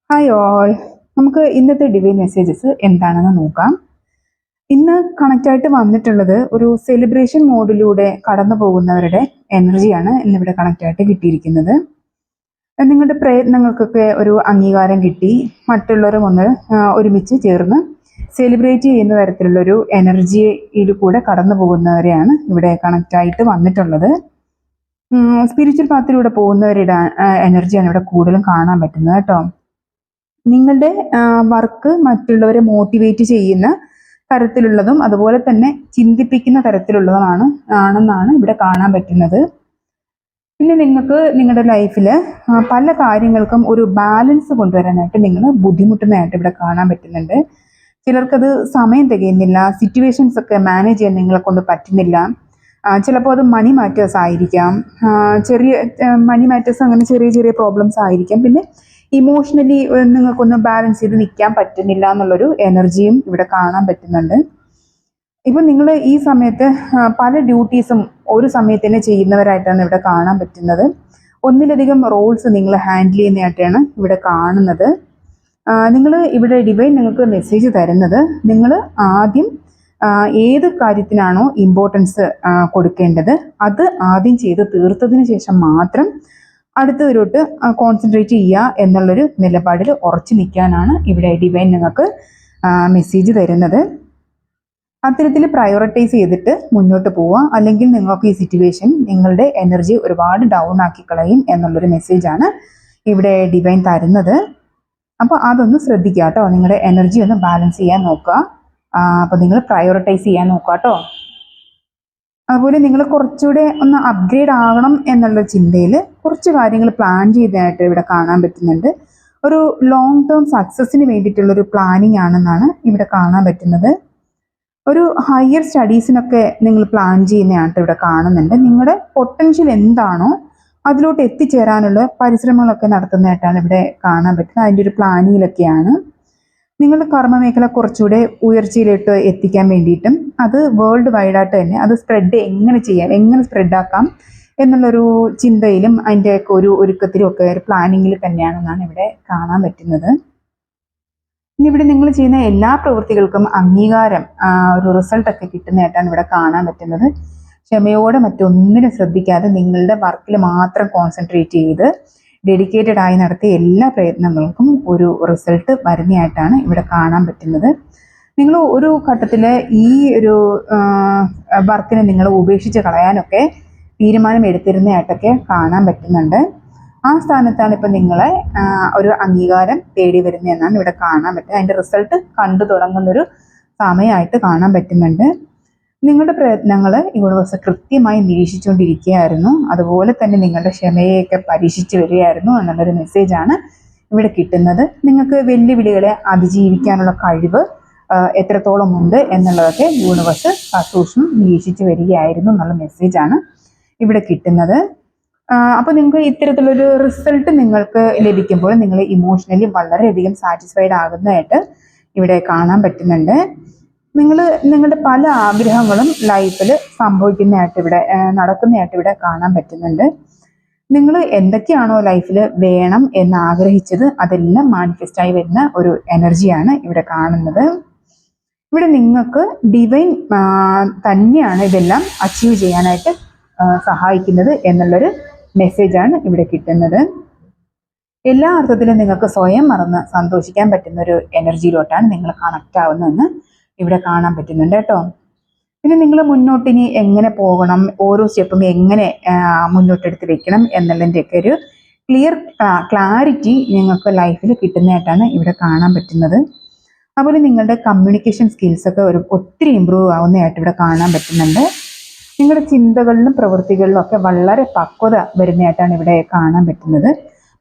Hi all. നമുക്ക് ഇന്നത്തെ divine messages എന്താണെന്ന് നോക്കാം. ഇന്ന് കണക്റ്റായിട്ട് വന്നിട്ടുള്ളത് ഒരു സെലിബ്രേഷൻ മോഡിലൂടെ കടന്നു പോകുന്നവരുടെ എനർജിയാണ് ഇന്നിവിടെ കണക്റ്റായിട്ട് കിട്ടിയിരിക്കുന്നത്. നിങ്ങളുടെ പ്രയത്നങ്ങൾക്കൊക്കെ ഒരു അംഗീകാരം കിട്ടി, മറ്റുള്ളവരും ഒന്ന് ഒരുമിച്ച് ചേർന്ന് സെലിബ്രേറ്റ് ചെയ്യുന്ന തരത്തിലുള്ളൊരു എനർജിയിൽ കൂടെ കടന്നു പോകുന്നവരെയാണ് ഇവിടെ കണക്റ്റായിട്ട് വന്നിട്ടുള്ളത്. സ്പിരിച്വൽ പാത്തിലൂടെ പോകുന്നവരുടെ എനർജിയാണ് ഇവിടെ കൂടുതലും കാണാൻ പറ്റുന്നത് കേട്ടോ. നിങ്ങളുടെ വർക്ക് മറ്റുള്ളവരെ മോട്ടിവേറ്റ് ചെയ്യുന്ന തരത്തിലുള്ളതും അതുപോലെ തന്നെ ചിന്തിപ്പിക്കുന്ന തരത്തിലുള്ളതുമാണെന്നാണ് ഇവിടെ കാണാൻ പറ്റുന്നത്. പിന്നെ നിങ്ങൾക്ക് നിങ്ങളുടെ ലൈഫിൽ പല കാര്യങ്ങൾക്കും ഒരു ബാലൻസ് കൊണ്ടുവരാനായിട്ട് നിങ്ങൾ ബുദ്ധിമുട്ടുന്നതായിട്ട് ഇവിടെ കാണാൻ പറ്റുന്നുണ്ട്. ചിലർക്കത് സമയം തികയുന്നില്ല, സിറ്റുവേഷൻസ് ഒക്കെ മാനേജ് ചെയ്യാൻ നിങ്ങളെ കൊണ്ട് പറ്റുന്നില്ല. ചിലപ്പോൾ അത് മണി മാറ്റേഴ്സ് ആയിരിക്കാം, ചെറിയ മണി മാറ്റേഴ്സ്, അങ്ങനെ ചെറിയ ചെറിയ പ്രോബ്ലംസ് ആയിരിക്കാം. പിന്നെ ഇമോഷണലി നിങ്ങൾക്കൊന്ന് ബാലൻസ് ചെയ്ത് നിൽക്കാൻ പറ്റുന്നില്ല എന്നുള്ളൊരു എനർജിയും ഇവിടെ കാണാൻ പറ്റുന്നുണ്ട്. ഇപ്പം നിങ്ങൾ ഈ സമയത്ത് പല ഡ്യൂട്ടീസും ഒരു സമയത്ത് തന്നെ ചെയ്യുന്നവരായിട്ടാണ് ഇവിടെ കാണാൻ പറ്റുന്നത്. ഒന്നിലധികം റോൾസ് നിങ്ങൾ ഹാൻഡിൽ ചെയ്യുന്നതായിട്ടാണ് ഇവിടെ കാണുന്നത്. നിങ്ങൾ ഇവിടെ ഡിവൈൻ നിങ്ങൾക്ക് മെസ്സേജ് തരുന്നത്, നിങ്ങൾ ആദ്യം ഏത് കാര്യത്തിനാണോ ഇമ്പോർട്ടൻസ് കൊടുക്കേണ്ടത് അത് ആദ്യം ചെയ്ത് തീർത്തതിന് ശേഷം മാത്രം അടുത്തതിലോട്ട് കോൺസെൻട്രേറ്റ് ചെയ്യുക എന്നുള്ളൊരു നിലപാടിൽ ഉറച്ചു നിൽക്കാനാണ് ഇവിടെ ഡിവൈൻ നിങ്ങൾക്ക് മെസ്സേജ് തരുന്നത്. അത്തരത്തിൽ പ്രയോറിറ്റൈസ് ചെയ്തിട്ട് മുന്നോട്ട് പോവുക, അല്ലെങ്കിൽ നിങ്ങൾക്ക് ഈ സിറ്റുവേഷൻ നിങ്ങളുടെ എനർജി ഒരുപാട് ഡൗൺ ആക്കി കളയും എന്നുള്ളൊരു മെസ്സേജാണ് ഇവിടെ ഡിവൈൻ തരുന്നത്. അപ്പോൾ അതൊന്ന് ശ്രദ്ധിക്കുക കേട്ടോ. നിങ്ങളുടെ എനർജി ഒന്ന് ബാലൻസ് ചെയ്യാൻ നോക്കുക. അപ്പോൾ നിങ്ങൾ പ്രയോറിറ്റൈസ് ചെയ്യാൻ നോക്കുക കേട്ടോ. അതുപോലെ നിങ്ങൾ കുറച്ചുകൂടെ ഒന്ന് അപ്ഗ്രേഡ് ആകണം എന്നുള്ള ചിന്തയിൽ കുറച്ച് കാര്യങ്ങൾ പ്ലാൻ ചെയ്തതായിട്ട് ഇവിടെ കാണാൻ പറ്റുന്നുണ്ട്. ഒരു ലോങ് ടേം സക്സസ്സിന് വേണ്ടിയിട്ടുള്ളൊരു പ്ലാനിങ് ആണെന്നാണ് ഇവിടെ കാണാൻ പറ്റുന്നത്. ഒരു ഹയർ സ്റ്റഡീസിനൊക്കെ നിങ്ങൾ പ്ലാൻ ചെയ്യുന്നതായിട്ട് ഇവിടെ കാണുന്നുണ്ട്. നിങ്ങളുടെ പൊട്ടൻഷ്യൽ എന്താണോ അതിലോട്ട് എത്തിച്ചേരാനുള്ള പരിശ്രമങ്ങളൊക്കെ നടത്തുന്നതായിട്ടാണ് ഇവിടെ കാണാൻ പറ്റുന്നത്. അതിൻ്റെ ഒരു പ്ലാനിങ്ങിലൊക്കെയാണ്. നിങ്ങളുടെ കർമ്മമേഖല കുറച്ചുകൂടെ ഉയർച്ചയിലോട്ട് എത്തിക്കാൻ വേണ്ടിയിട്ടും അത് വേൾഡ് വൈഡായിട്ട് തന്നെ അത് സ്പ്രെഡ് എങ്ങനെ ചെയ്യാം, എങ്ങനെ സ്പ്രെഡാക്കാം എന്നുള്ളൊരു ചിന്തയിലും അതിൻ്റെയൊക്കെ ഒരു ഒരുക്കത്തിലും ഒക്കെ ഒരു പ്ലാനിങ്ങിൽ തന്നെയാണെന്നാണ് ഇവിടെ കാണാൻ പറ്റുന്നത്. ഇനി ഇവിടെ നിങ്ങൾ ചെയ്യുന്ന എല്ലാ പ്രവൃത്തികൾക്കും അംഗീകാരം, ഒരു റിസൾട്ടൊക്കെ കിട്ടുന്നതായിട്ടാണ് ഇവിടെ കാണാൻ പറ്റുന്നത്. ക്ഷമയോടെ മറ്റൊന്നിനും ശ്രദ്ധിക്കാതെ നിങ്ങളുടെ വർക്കിൽ മാത്രം കോൺസെൻട്രേറ്റ് ചെയ്ത് ഡെഡിക്കേറ്റഡ് ആയി നടത്തിയ എല്ലാ പ്രയത്നങ്ങൾക്കും ഒരു റിസൾട്ട് വരുന്നതായിട്ടാണ് ഇവിടെ കാണാൻ പറ്റുന്നത്. നിങ്ങൾ ഒരു ഘട്ടത്തിൽ ഈ ഒരു വർക്കിനെ നിങ്ങൾ ഉപേക്ഷിച്ച് കളയാനൊക്കെ തീരുമാനം എടുത്തിരുന്നതായിട്ടൊക്കെ കാണാൻ പറ്റുന്നുണ്ട്. ആ സ്ഥാനത്താണ് ഇപ്പം നിങ്ങളെ ഒരു അംഗീകാരം തേടി വരുന്നതെന്നാണ് ഇവിടെ കാണാൻ പറ്റുന്നത്. അതിൻ്റെ റിസൾട്ട് കണ്ടു തുടങ്ങുന്നൊരു സമയമായിട്ട് കാണാൻ പറ്റുന്നുണ്ട്. നിങ്ങളുടെ പ്രയത്നങ്ങൾ യൂണിവേഴ്സ് കൃത്യമായി നിരീക്ഷിച്ചുകൊണ്ടിരിക്കുകയായിരുന്നു. അതുപോലെ തന്നെ നിങ്ങളുടെ ക്ഷമയെയൊക്കെ പരീക്ഷിച്ച് വരികയായിരുന്നു എന്നുള്ളൊരു മെസ്സേജാണ് ഇവിടെ കിട്ടുന്നത്. നിങ്ങൾക്ക് വെല്ലുവിളികളെ അതിജീവിക്കാനുള്ള കഴിവ് എത്രത്തോളം ഉണ്ട് എന്നുള്ളതൊക്കെ യൂണിവേഴ്സ് സൂക്ഷ്മം നിരീക്ഷിച്ച് വരികയായിരുന്നു എന്നുള്ള മെസ്സേജാണ് ഇവിടെ കിട്ടുന്നത്. അപ്പോൾ നിങ്ങൾക്ക് ഇത്തരത്തിലൊരു റിസൾട്ട് നിങ്ങൾക്ക് ലഭിക്കുമ്പോൾ നിങ്ങൾ ഇമോഷണലി വളരെയധികം സാറ്റിസ്ഫൈഡ് ആകുന്നതായിട്ട് ഇവിടെ കാണാൻ പറ്റുന്നുണ്ട്. നിങ്ങളുടെ പല ആഗ്രഹങ്ങളും ലൈഫിൽ സംഭവിക്കുന്നതായിട്ട് ഇവിടെ നടക്കുന്നതായിട്ട് ഇവിടെ കാണാൻ പറ്റുന്നുണ്ട്. നിങ്ങൾ എന്തൊക്കെയാണോ ലൈഫിൽ വേണം എന്ന് ആഗ്രഹിച്ചത് അതെല്ലാം മാനിഫെസ്റ്റായി വരുന്ന ഒരു എനർജിയാണ് ഇവിടെ കാണുന്നത്. ഇവിടെ നിങ്ങൾക്ക് ഡിവൈൻ തന്നെയാണ് ഇതെല്ലാം അച്ചീവ് ചെയ്യാനായിട്ട് സഹായിക്കുന്നത് എന്നുള്ളൊരു മെസ്സേജാണ് ഇവിടെ കിട്ടുന്നത്. എല്ലാ അർത്ഥത്തിലും നിങ്ങൾക്ക് സ്വയം മറന്ന് സന്തോഷിക്കാൻ പറ്റുന്ന ഒരു എനർജിയിലോട്ടാണ് നിങ്ങൾ കണക്റ്റ് ആവുന്നതെന്ന് ഇവിടെ കാണാൻ പറ്റുന്നുണ്ട് കേട്ടോ. പിന്നെ നിങ്ങൾ മുന്നോട്ടിനി എങ്ങനെ പോകണം, ഓരോ സ്റ്റെപ്പും എങ്ങനെ മുന്നോട്ടെടുത്ത് വെക്കണം എന്നുള്ളതിൻ്റെയൊക്കെ ഒരു ക്ലാരിറ്റി നിങ്ങൾക്ക് ലൈഫിൽ കിട്ടുന്നതായിട്ടാണ് ഇവിടെ കാണാൻ പറ്റുന്നത്. അതുപോലെ നിങ്ങളുടെ കമ്മ്യൂണിക്കേഷൻ സ്കിൽസൊക്കെ ഒത്തിരി ഇമ്പ്രൂവ് ആവുന്നതായിട്ട് ഇവിടെ കാണാൻ പറ്റുന്നുണ്ട്. നിങ്ങളുടെ ചിന്തകളിലും പ്രവൃത്തികളിലും ഒക്കെ വളരെ പക്വത വരുന്നതായിട്ടാണ് ഇവിടെ കാണാൻ പറ്റുന്നത്.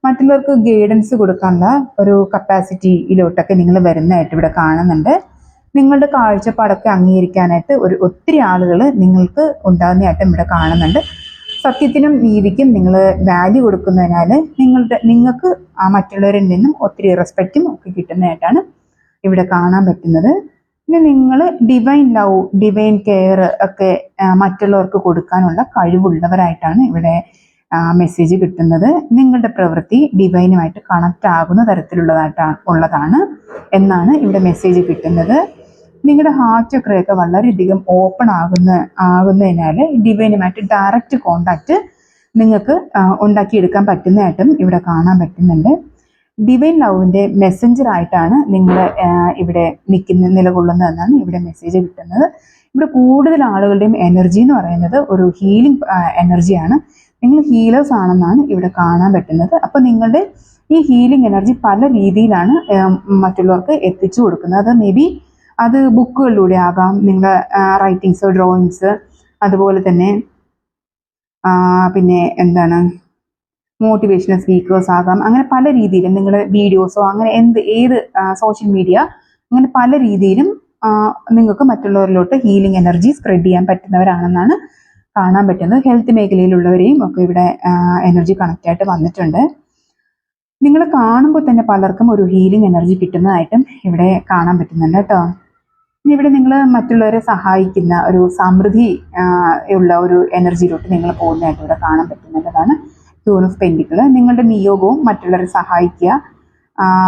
മറ്റുള്ളവർക്ക് ഗൈഡൻസ് കൊടുക്കാനുള്ള ഒരു കപ്പാസിറ്റിയിലോട്ടൊക്കെ നിങ്ങൾ വരുന്നതായിട്ട് ഇവിടെ കാണുന്നുണ്ട്. നിങ്ങളുടെ കാഴ്ചപ്പാടൊക്കെ അംഗീകരിക്കാനായിട്ട് ഒത്തിരി ആളുകൾ നിങ്ങൾക്ക് ഉണ്ടാകുന്നതായിട്ടും ഇവിടെ കാണുന്നുണ്ട്. സത്യത്തിനും നീതിക്കും നിങ്ങൾ വാല്യൂ കൊടുക്കുന്നതിനാൽ നിങ്ങൾക്ക് മറ്റുള്ളവരിൽ നിന്നും ഒത്തിരി റെസ്പെക്റ്റും ഒക്കെ കിട്ടുന്നതായിട്ടാണ് ഇവിടെ കാണാൻ പറ്റുന്നത്. പിന്നെ നിങ്ങൾ ഡിവൈൻ ലവ്, ഡിവൈൻ കെയർ ഒക്കെ മറ്റുള്ളവർക്ക് കൊടുക്കാനുള്ള കഴിവുള്ളവരായിട്ടാണ് ഇവിടെ മെസ്സേജ് കിട്ടുന്നത് നിങ്ങളുടെ പ്രവൃത്തി ഡിവൈനുമായിട്ട് കണക്റ്റ് ആകുന്ന തരത്തിലുള്ളതാണ് എന്നാണ് ഇവിടെ മെസ്സേജ് കിട്ടുന്നത്. നിങ്ങളുടെ ഹാർട്ട് ചക്രയൊക്കെ വളരെയധികം ഓപ്പൺ ആകുന്നതിനാൽ ഡിവൈനുമായിട്ട് ഡയറക്റ്റ് കോണ്ടാക്റ്റ് നിങ്ങൾക്ക് ഉണ്ടാക്കിയെടുക്കാൻ പറ്റുന്നതായിട്ടും ഇവിടെ കാണാൻ പറ്റുന്നുണ്ട്. ഡിവൈൻ ലവിൻ്റെ മെസ്സഞ്ചർ ആയിട്ടാണ് നിങ്ങൾ ഇവിടെ നിലകൊള്ളുന്നതെന്നാണ് ഇവിടെ മെസ്സേജ് കിട്ടുന്നത്. ഇവിടെ കൂടുതൽ ആളുകളുടെയും എനർജി എന്ന് പറയുന്നത് ഒരു ഹീലിംഗ് എനർജിയാണ്. നിങ്ങൾ ഹീലേഴ്സ് ആണെന്നാണ് ഇവിടെ കാണാൻ പറ്റുന്നത്. അപ്പോൾ നിങ്ങളുടെ ഈ ഹീലിംഗ് എനർജി പല രീതിയിലാണ് മറ്റുള്ളവർക്ക് എത്തിച്ചു കൊടുക്കുന്നത്. അത് മേ ബി അത് ബുക്കുകളിലൂടെ ആകാം, നിങ്ങളുടെ റൈറ്റിങ്സ്, ഡ്രോയിങ്സ്, അതുപോലെ തന്നെ പിന്നെ എന്താണ് മോട്ടിവേഷണൽ സ്പീക്കേഴ്സ് ആകാം. അങ്ങനെ പല രീതിയിലും നിങ്ങളുടെ വീഡിയോസോ അങ്ങനെ ഏത് സോഷ്യൽ മീഡിയ, അങ്ങനെ പല രീതിയിലും നിങ്ങൾക്ക് മറ്റുള്ളവരിലോട്ട് ഹീലിംഗ് എനർജി സ്പ്രെഡ് ചെയ്യാൻ പറ്റുന്നവരാണെന്നാണ് കാണാൻ പറ്റുന്നത്. ഹെൽത്ത് മേഖലയിലുള്ളവരെയും ഒക്കെ ഇവിടെ എനർജി കണക്റ്റ് ആയിട്ട് വന്നിട്ടുണ്ട്. നിങ്ങൾ കാണുമ്പോൾ തന്നെ പലർക്കും ഒരു ഹീലിംഗ് എനർജി കിട്ടുന്നതായിട്ടും ഇവിടെ കാണാൻ പറ്റുന്നുണ്ട് കേട്ടോ. ഇനി ഇവിടെ നിങ്ങൾ മറ്റുള്ളവരെ സഹായിക്കുന്ന ഒരു സമൃദ്ധി ഉള്ള ഒരു എനർജിയിലോട്ട് നിങ്ങൾ പോകുന്നതായിട്ട് ഇവിടെ കാണാൻ പറ്റുന്നതാണ് ക്യൂൻ ഓഫ് പെന്റിക്കിൾ. നിങ്ങളുടെ നിയോഗവും മറ്റുള്ളവരെ സഹായിക്കുക,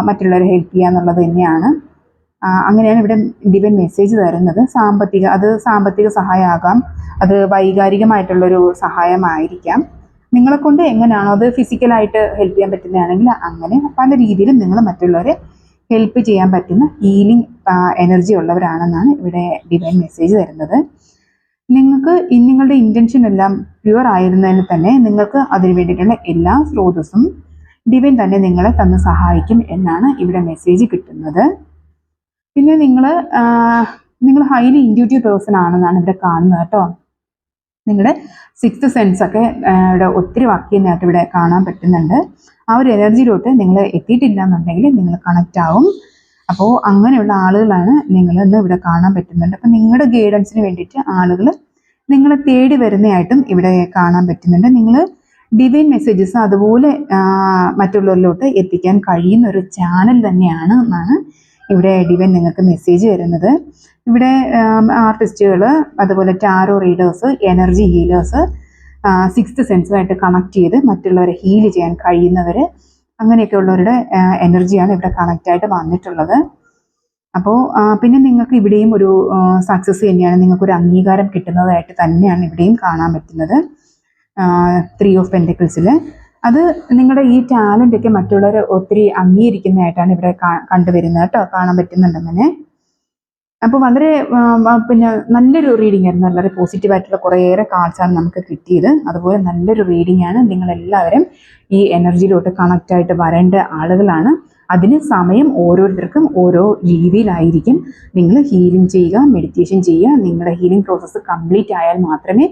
മറ്റുള്ളവരെ ഹെൽപ്പ് ചെയ്യുക എന്നുള്ളത് തന്നെയാണ്. അങ്ങനെയാണ് ഇവിടെ ഡിവൈൻ മെസ്സേജ് തരുന്നത്. സാമ്പത്തിക സഹായമാകാം, അത് വൈകാരികമായിട്ടുള്ളൊരു സഹായമായിരിക്കാം. നിങ്ങളെ കൊണ്ട് എങ്ങനെയാണോ അത് ഫിസിക്കലായിട്ട് ഹെൽപ്പ് ചെയ്യാൻ പറ്റുന്നതാണെങ്കിൽ അങ്ങനെ പല രീതിയിലും നിങ്ങൾ മറ്റുള്ളവരെ ഹെൽപ്പ് ചെയ്യാൻ പറ്റുന്ന ഹീലിംഗ് എനർജി ഉള്ളവരാണെന്നാണ് ഇവിടെ ഡിവൈൻ മെസ്സേജ് തരുന്നത്. നിങ്ങളുടെ ഇൻറ്റൻഷൻ എല്ലാം പ്യുവർ ആയിരുന്നതിന് തന്നെ നിങ്ങൾക്ക് അതിന് വേണ്ടിയിട്ടുള്ള എല്ലാ സ്രോതസ്സും ഡിവൈൻ തന്നെ നിങ്ങളെ തന്ന് സഹായിക്കും എന്നാണ് ഇവിടെ മെസ്സേജ് കിട്ടുന്നത്. പിന്നെ നിങ്ങൾ ഹൈലി ഇൻറ്റ്യൂട്ടീവ് പേഴ്സൺ ആണെന്നാണ് ഇവിടെ കാണുന്നത് കേട്ടോ. നിങ്ങളുടെ 6th സെൻസ് ഒക്കെ ഇവിടെ ഒത്തിരി വർക്ക് ചെയ്യുന്നതായിട്ട് ഇവിടെ കാണാൻ പറ്റുന്നുണ്ട്. ആ ഒരു എനർജിയിലോട്ട് നിങ്ങൾ എത്തിയിട്ടില്ല എന്നുണ്ടെങ്കിൽ നിങ്ങൾ കണക്റ്റ് ആവും. അപ്പോൾ അങ്ങനെയുള്ള ആളുകളാണ് നിങ്ങളെന്ന് ഇവിടെ കാണാൻ പറ്റുന്നുണ്ട്. അപ്പം നിങ്ങളുടെ ഗൈഡൻസിന് വേണ്ടിയിട്ട് ആളുകൾ നിങ്ങളെ തേടി വരുന്നതായിട്ടും ഇവിടെ കാണാൻ പറ്റുന്നുണ്ട്. നിങ്ങൾ ഡിവൈൻ മെസ്സേജസ് അതുപോലെ മറ്റുള്ളവരിലോട്ട് എത്തിക്കാൻ കഴിയുന്ന ഒരു ചാനൽ തന്നെയാണ് എന്നാണ് ഇവിടെ ഡിവൈൻ നിങ്ങൾക്ക് മെസ്സേജ് തരുന്നത്. ഇവിടെ ആർട്ടിസ്റ്റുകൾ, അതുപോലെ tarot readers, energy healers, 6th സെൻസുമായിട്ട് കണക്ട് ചെയ്ത് മറ്റുള്ളവരെ ഹീൽ ചെയ്യാൻ കഴിയുന്നവർ, അങ്ങനെയൊക്കെ ഉള്ളവരുടെ എനർജിയാണ് ഇവിടെ കണക്റ്റ് ആയിട്ട് വന്നിട്ടുള്ളത്. അപ്പോൾ പിന്നെ നിങ്ങൾക്ക് ഇവിടെയും ഒരു സക്സസ് തന്നെയാണ്, നിങ്ങൾക്കൊരു അംഗീകാരം കിട്ടുന്നതായിട്ട് തന്നെയാണ് ഇവിടെയും കാണാൻ പറ്റുന്നത് 3 ഓഫ് പെന്റിക്കിൾസിൽ. അത് നിങ്ങളുടെ ഈ ടാലൻ്റൊക്കെ മറ്റുള്ളവരെ ഒത്തിരി അംഗീകരിക്കുന്നതായിട്ടാണ് ഇവിടെ കണ്ടുവരുന്നത് കേട്ടോ, കാണാൻ പറ്റുന്നുണ്ട് അങ്ങനെ. അപ്പോൾ വളരെ പിന്നെ നല്ലൊരു റീഡിംഗ് ആയിരുന്നു. വളരെ പോസിറ്റീവായിട്ടുള്ള കുറേയേറെ കാർഡ്സാണ് നമുക്ക് കിട്ടിയത്. അതുപോലെ നല്ലൊരു റീഡിംഗ് ആണ്. നിങ്ങളെല്ലാവരും ഈ എനർജിയിലോട്ട് കണക്റ്റ് ആയിട്ട് വരേണ്ട ആളുകളാണ്. അതിന് സമയം ഓരോരുത്തർക്കും ഓരോ രീതിയിലായിരിക്കും. നിങ്ങൾ ഹീലിംഗ് ചെയ്യുക, മെഡിറ്റേഷൻ ചെയ്യുക. നിങ്ങളുടെ ഹീലിംഗ് പ്രോസസ്സ് കംപ്ലീറ്റ് ആയാൽ മാത്രമേ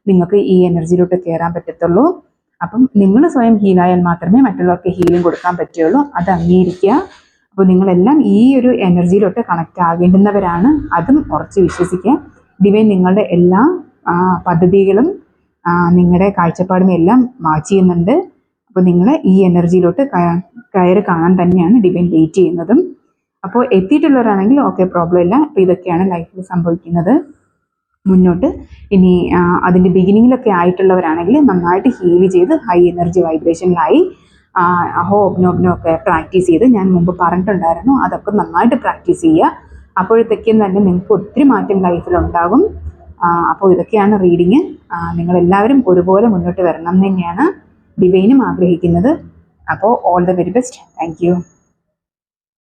നിങ്ങൾക്ക് ഈ എനർജിയിലോട്ട് കയറാൻ പറ്റത്തുള്ളൂ. അപ്പം നിങ്ങൾ സ്വയം ഹീലായാൽ മാത്രമേ മറ്റുള്ളവർക്ക് ഹീലിംഗ് കൊടുക്കാൻ പറ്റുള്ളൂ. അത് അംഗീകരിക്കുക. അപ്പോൾ നിങ്ങളെല്ലാം ഈ ഒരു എനർജിയിലോട്ട് കണക്റ്റ് ആകേണ്ടുന്നവരാണ്. അതും ഉറച്ച് വിശ്വസിക്കുക. ഡിവൈൻ നിങ്ങളുടെ എല്ലാ പദ്ധതികളും നിങ്ങളുടെ കാഴ്ചപ്പാടും എല്ലാം വാച്ച് ചെയ്യുന്നുണ്ട്. അപ്പോൾ നിങ്ങൾ ഈ എനർജിയിലോട്ട് കയറി കാണാൻ തന്നെയാണ് ഡിവൈൻ വെയിറ്റ് ചെയ്യുന്നതും. അപ്പോൾ എത്തിയിട്ടുള്ളവരാണെങ്കിൽ ഓക്കെ, പ്രോബ്ലം ഇല്ല. അപ്പോൾ ഇതൊക്കെയാണ് ലൈഫിൽ സംഭവിക്കുന്നത്. മുന്നോട്ട് ഇനി അതിൻ്റെ ബിഗിനിങ്ങിലൊക്കെ ആയിട്ടുള്ളവരാണെങ്കിൽ നന്നായിട്ട് ഹീൽ ചെയ്ത് ഹൈ എനർജി വൈബ്രേഷനിലായി ഹോബ്നോബ്നോ ഒക്കെ പ്രാക്ടീസ് ചെയ്ത്, ഞാൻ മുമ്പ് പറഞ്ഞിട്ടുണ്ടായിരുന്നു, അതൊക്കെ നന്നായിട്ട് പ്രാക്ടീസ് ചെയ്യുക. അപ്പോഴത്തേക്കും തന്നെ നിങ്ങൾക്ക് ഒത്തിരി മാറ്റം ലൈഫിലുണ്ടാകും. അപ്പോൾ ഇതൊക്കെയാണ് റീഡിങ്. നിങ്ങളെല്ലാവരും ഒരുപോലെ മുന്നോട്ട് വരണം എന്ന് തന്നെയാണ് ഡിവൈനും ആഗ്രഹിക്കുന്നത്. അപ്പോൾ all the very best. Thank you.